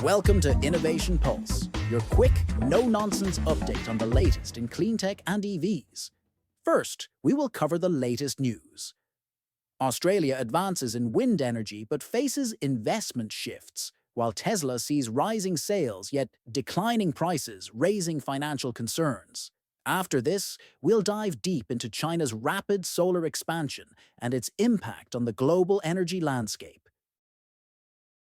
Welcome to Innovation Pulse, your quick, no-nonsense update on the latest in clean tech and EVs. First, we will cover the latest news. Australia advances in wind energy but faces investment shifts, while Tesla sees rising sales yet declining prices, raising financial concerns. After this, we'll dive deep into China's rapid solar expansion and its impact on the global energy landscape.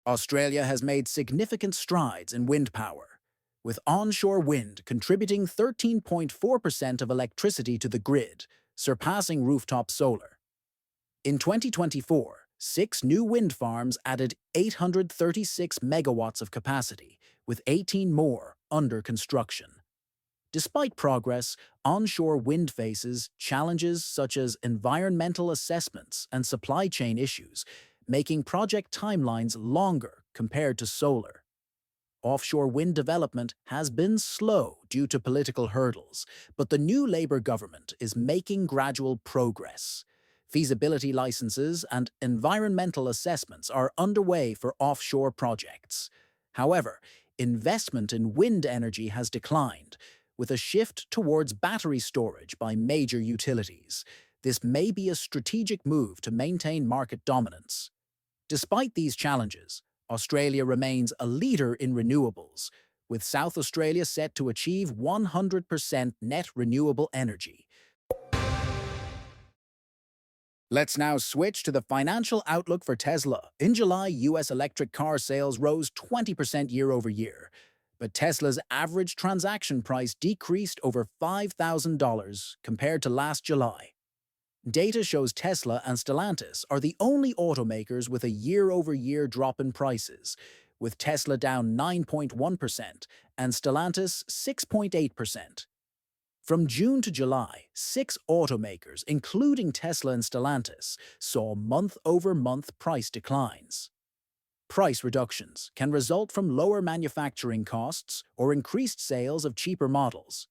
Australia has made significant strides in wind power, with onshore wind contributing 13.4% of electricity to the grid, surpassing rooftop solar. In 2024, 6 new wind farms added 836 megawatts of capacity, with 18 more under construction. Despite progress, onshore wind faces challenges such as environmental assessments and supply chain issues, making project timelines longer compared to solar. Offshore wind development has been slow due to political hurdles, but the new Labour government is making gradual progress. Feasibility licenses and environmental assessments are underway for offshore projects. However, investment in wind energy has declined, with a shift towards battery storage by major utilities. This may be a strategic move to maintain market dominance. Despite these challenges, Australia remains a leader in renewables, with South Australia set to achieve 100% net renewable energy. Let's now switch to the financial outlook for Tesla. In July, U.S. electric car sales rose 20% year-over-year, but Tesla's average transaction price decreased over $5,000 compared to last July. Data shows Tesla and Stellantis are the only automakers with a year-over-year drop in prices, with Tesla down 9.1% and Stellantis 6.8%. From June to July, 6 automakers, including Tesla and Stellantis, saw month-over-month price declines. Price reductions can result from lower manufacturing costs or increased sales of cheaper models.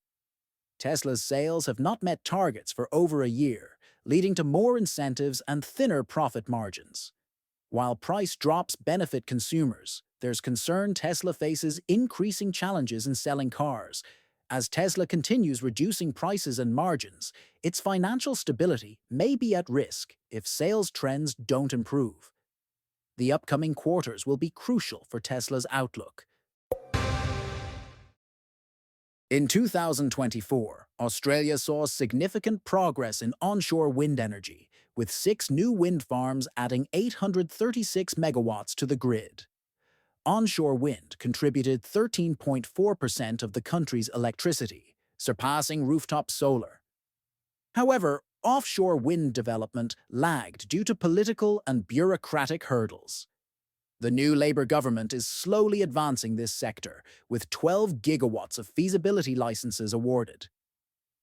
Tesla's sales have not met targets for over a year, leading to more incentives and thinner profit margins. While price drops benefit consumers, there's concern Tesla faces increasing challenges in selling cars. As Tesla continues reducing prices and margins, its financial stability may be at risk if sales trends don't improve. The upcoming quarters will be crucial for Tesla's outlook. In 2024, Australia saw significant progress in onshore wind energy, with 6 new wind farms adding 836 megawatts to the grid. Onshore wind contributed 13.4% of the country's electricity, surpassing rooftop solar. However, offshore wind development lagged due to political and bureaucratic hurdles. The new Labour government is slowly advancing this sector, with 12 gigawatts of feasibility licenses awarded.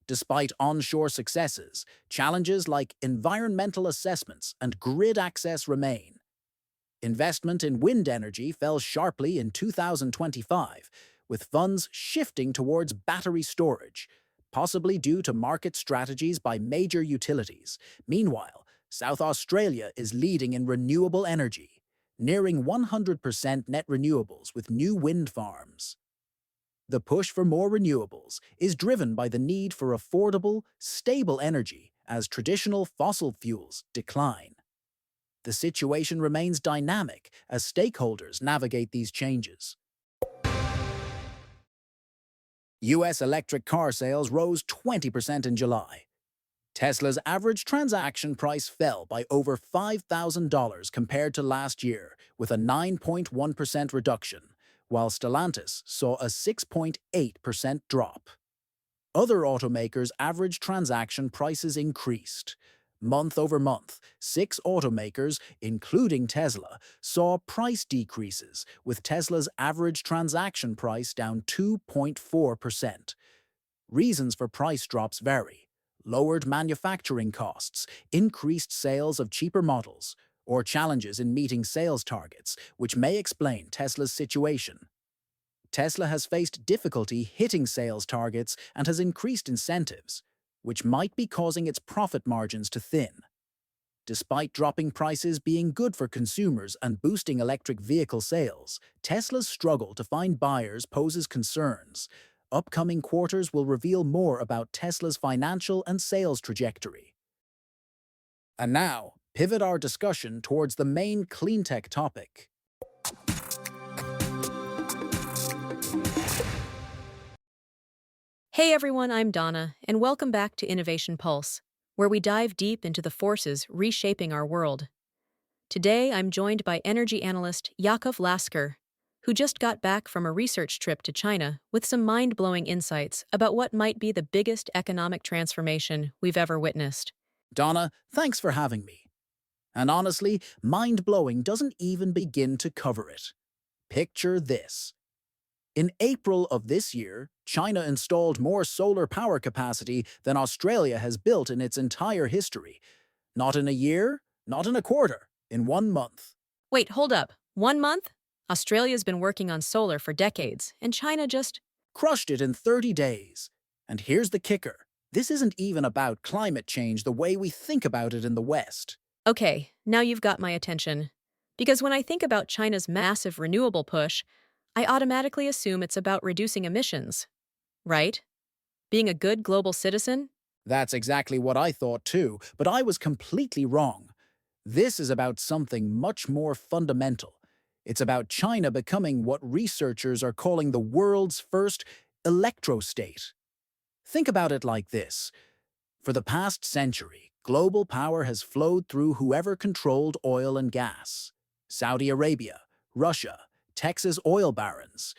Despite onshore successes, challenges like environmental assessments and grid access remain. Investment in wind energy fell sharply in 2025, with funds shifting towards battery storage, possibly due to market strategies by major utilities. Meanwhile, South Australia is leading in renewable energy, nearing 100% net renewables with new wind farms. The push for more renewables is driven by the need for affordable, stable energy as traditional fossil fuels decline. The situation remains dynamic as stakeholders navigate these changes. U.S. electric car sales rose 20% in July. Tesla's average transaction price fell by over $5,000 compared to last year, with a 9.1% reduction, while Stellantis saw a 6.8% drop. Other automakers' average transaction prices increased. Month over month, 6 automakers, including Tesla, saw price decreases, with Tesla's average transaction price down 2.4%. Reasons for price drops vary: lowered manufacturing costs, increased sales of cheaper models, or challenges in meeting sales targets, which may explain Tesla's situation. Tesla has faced difficulty hitting sales targets and has increased incentives, which might be causing its profit margins to thin. Despite dropping prices being good for consumers and boosting electric vehicle sales, Tesla's struggle to find buyers poses concerns. Upcoming quarters will reveal more about Tesla's financial and sales trajectory. And now, pivot our discussion towards the main cleantech topic. Hey everyone, I'm Donna, and welcome back to Innovation Pulse, where we dive deep into the forces reshaping our world. Today, I'm joined by energy analyst Yakov Lasker, who just got back from a research trip to China with some mind-blowing insights about what might be the biggest economic transformation we've ever witnessed. Donna, thanks for having me. And honestly, mind-blowing doesn't even begin to cover it. Picture this. In April of this year, China installed more solar power capacity than Australia has built in its entire history. Not in a year, not in a quarter, in 1 month. Wait, hold up. 1 month? Australia's been working on solar for decades, and China just... Crushed it in 30 days. And here's the kicker. This isn't even about climate change the way we think about it in the West. Okay, now you've got my attention. Because when I think about China's massive renewable push, I automatically assume it's about reducing emissions. Right? Being a good global citizen? That's exactly what I thought too, but I was completely wrong. This is about something much more fundamental. It's about China becoming what researchers are calling the world's first electrostate. Think about it like this. For the past century, global power has flowed through whoever controlled oil and gas. Saudi Arabia, Russia, Texas oil barons.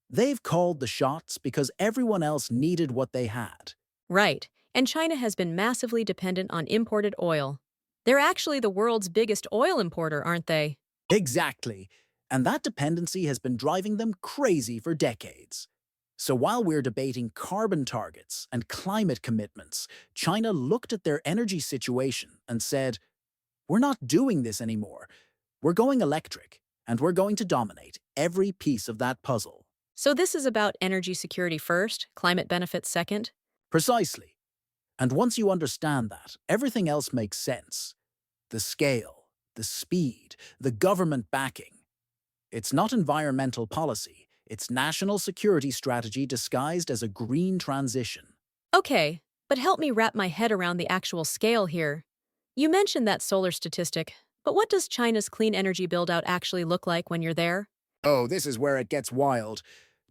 They've called the shots because everyone else needed what they had. Right. And China has been massively dependent on imported oil. They're actually the world's biggest oil importer, aren't they? Exactly. And that dependency has been driving them crazy for decades. So while we're debating carbon targets and climate commitments, China looked at their energy situation and said, we're not doing this anymore. We're going electric, and we're going to dominate every piece of that puzzle. So this is about energy security first, climate benefits second? Precisely. And once you understand that, everything else makes sense. The scale, the speed, the government backing. It's not environmental policy, it's national security strategy disguised as a green transition. Okay, but help me wrap my head around the actual scale here. You mentioned that solar statistic, but what does China's clean energy build-out actually look like when you're there? Oh, this is where it gets wild.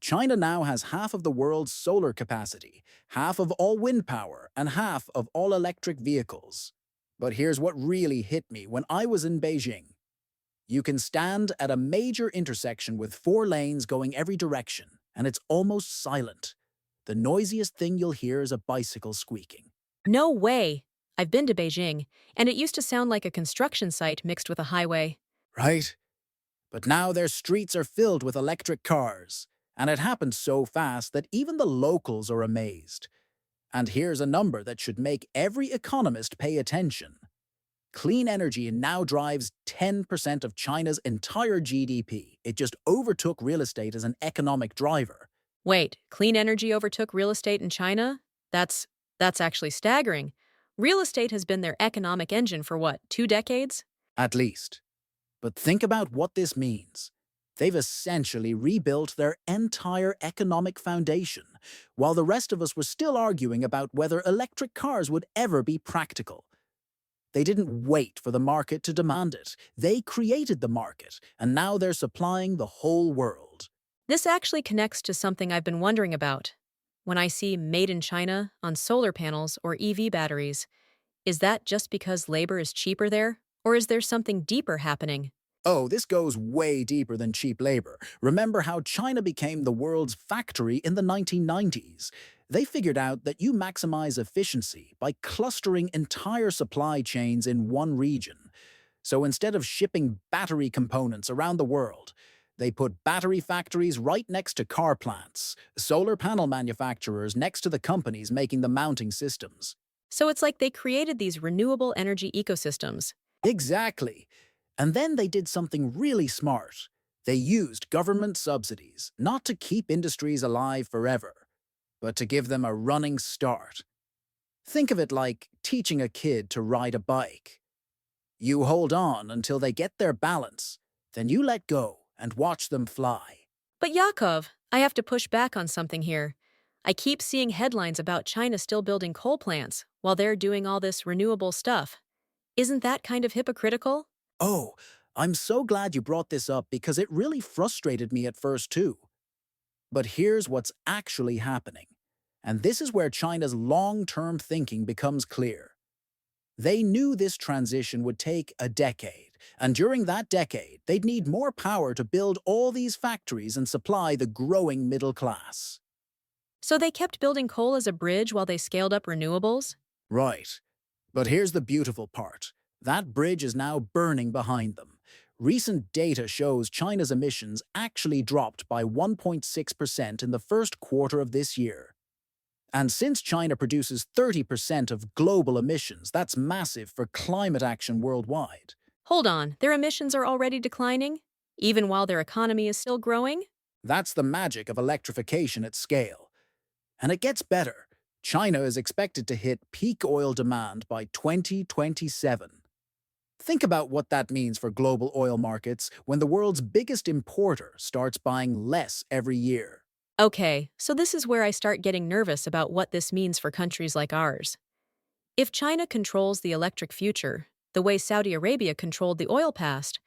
China now has half of the world's solar capacity, half of all wind power, and half of all electric vehicles. But here's what really hit me when I was in Beijing. You can stand at a major intersection with 4 lanes going every direction, and it's almost silent. The noisiest thing you'll hear is a bicycle squeaking. No way! I've been to Beijing, and it used to sound like a construction site mixed with a highway. Right? But now their streets are filled with electric cars, and it happened so fast that even the locals are amazed. And here's a number that should make every economist pay attention. Clean energy now drives 10% of China's entire GDP. It just overtook real estate as an economic driver. Wait, clean energy overtook real estate in China? That's actually staggering. Real estate has been their economic engine for what, 2 decades? At least. But think about what this means. They've essentially rebuilt their entire economic foundation, while the rest of us were still arguing about whether electric cars would ever be practical. They didn't wait for the market to demand it. They created the market, and now they're supplying the whole world. This actually connects to something I've been wondering about. When I see Made in China on solar panels or EV batteries, is that just because labor is cheaper there? Or is there something deeper happening? Oh, this goes way deeper than cheap labor. Remember how China became the world's factory in the 1990s? They figured out that you maximize efficiency by clustering entire supply chains in one region. So instead of shipping battery components around the world, they put battery factories right next to car plants, solar panel manufacturers next to the companies making the mounting systems. So it's like they created these renewable energy ecosystems. Exactly. And then they did something really smart. They used government subsidies, not to keep industries alive forever, but to give them a running start. Think of it like teaching a kid to ride a bike. You hold on until they get their balance, then you let go and watch them fly. But Yakov, I have to push back on something here. I keep seeing headlines about China still building coal plants while they're doing all this renewable stuff. Isn't that kind of hypocritical? Oh, I'm so glad you brought this up because it really frustrated me at first too. But here's what's actually happening. And this is where China's long-term thinking becomes clear. They knew this transition would take a decade, and during that decade, they'd need more power to build all these factories and supply the growing middle class. So they kept building coal as a bridge while they scaled up renewables? Right. But here's the beautiful part. That bridge is now burning behind them. Recent data shows China's emissions actually dropped by 1.6% in the first quarter of this year. And since China produces 30% of global emissions, that's massive for climate action worldwide. Hold on, their emissions are already declining? Even while their economy is still growing? That's the magic of electrification at scale. And it gets better. China is expected to hit peak oil demand by 2027. Think about what that means for global oil markets when the world's biggest importer starts buying less every year. Okay, so this is where I start getting nervous about what this means for countries like ours. If China controls the electric future, the way Saudi Arabia controlled the oil past,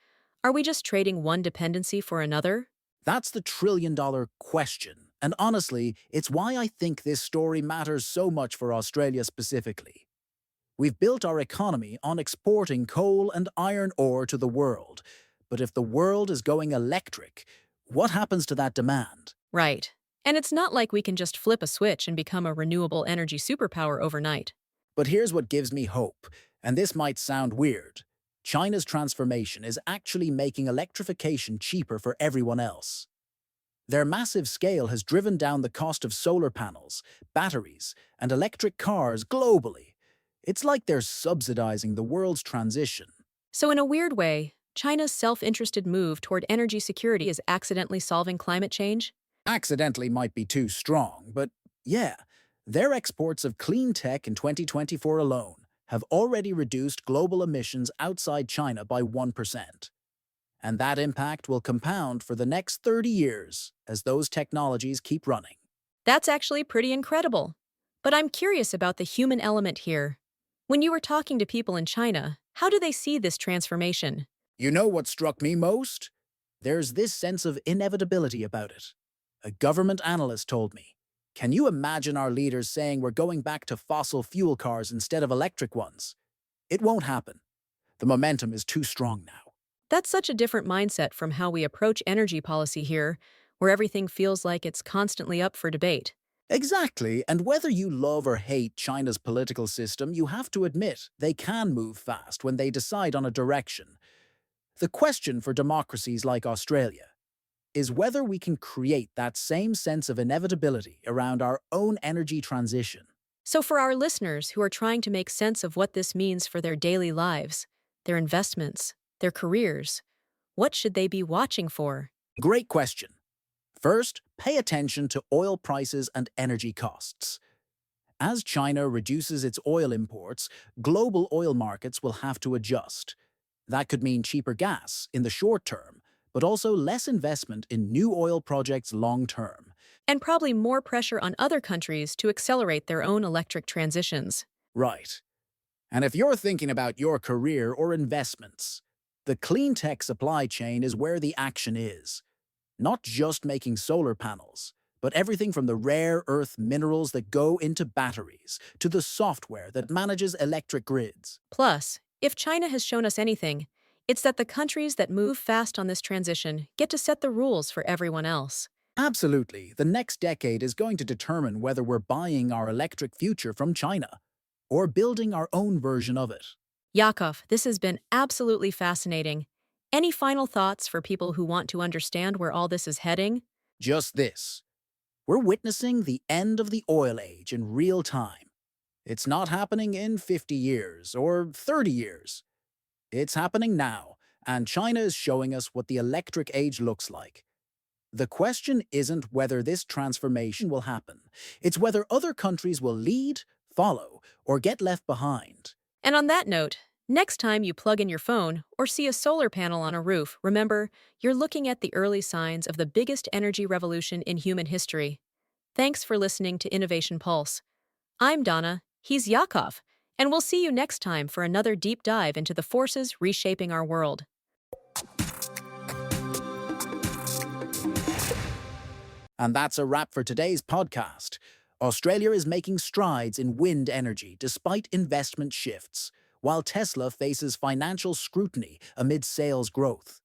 are we just trading one dependency for another? That's the trillion-dollar question. And honestly, it's why I think this story matters so much for Australia specifically. We've built our economy on exporting coal and iron ore to the world. But if the world is going electric, what happens to that demand? Right. And it's not like we can just flip a switch and become a renewable energy superpower overnight. But here's what gives me hope, and this might sound weird. China's transformation is actually making electrification cheaper for everyone else. Their massive scale has driven down the cost of solar panels, batteries, and electric cars globally. It's like they're subsidizing the world's transition. So, in a weird way, China's self interested move toward energy security is accidentally solving climate change? Accidentally might be too strong, but yeah, their exports of clean tech in 2024 alone have already reduced global emissions outside China by 1%. And that impact will compound for the next 30 years as those technologies keep running. That's actually pretty incredible. But I'm curious about the human element here. When you were talking to people in China, how do they see this transformation? You know what struck me most? There's this sense of inevitability about it. A government analyst told me, "Can you imagine our leaders saying we're going back to fossil fuel cars instead of electric ones? It won't happen. The momentum is too strong now." That's such a different mindset from how we approach energy policy here, where everything feels like it's constantly up for debate. Exactly, and whether you love or hate China's political system, you have to admit they can move fast when they decide on a direction. The question for democracies like Australia is whether we can create that same sense of inevitability around our own energy transition. So, for our listeners who are trying to make sense of what this means for their daily lives, their investments, their careers, what should they be watching for? Great question. First, pay attention to oil prices and energy costs. As China reduces its oil imports, global oil markets will have to adjust. That could mean cheaper gas in the short term, but also less investment in new oil projects long term. And probably more pressure on other countries to accelerate their own electric transitions. Right. And if you're thinking about your career or investments, the clean tech supply chain is where the action is. Not just making solar panels, but everything from the rare earth minerals that go into batteries to the software that manages electric grids. Plus, if China has shown us anything, it's that the countries that move fast on this transition get to set the rules for everyone else. Absolutely, the next decade is going to determine whether we're buying our electric future from China or building our own version of it. Yakov, this has been absolutely fascinating. Any final thoughts for people who want to understand where all this is heading? Just this. We're witnessing the end of the oil age in real time. It's not happening in 50 years or 30 years. It's happening now, and China is showing us what the electric age looks like. The question isn't whether this transformation will happen. It's whether other countries will lead, follow, or get left behind. And on that note, Next time you plug in your phone or see a solar panel on a roof, remember, you're looking at the early signs of the biggest energy revolution in human history. Thanks for listening to Innovation Pulse. I'm Donna, he's Yakov, and we'll see you next time for another deep dive into the forces reshaping our world. And that's a wrap for today's podcast. Australia is making strides in wind energy despite investment shifts, while Tesla faces financial scrutiny amid sales growth.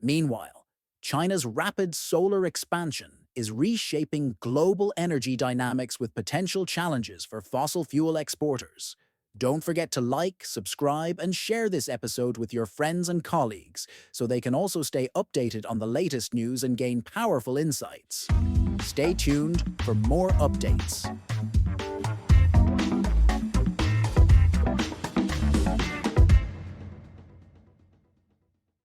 Meanwhile, China's rapid solar expansion is reshaping global energy dynamics with potential challenges for fossil fuel exporters. Don't forget to like, subscribe, and share this episode with your friends and colleagues so they can also stay updated on the latest news and gain powerful insights. Stay tuned for more updates.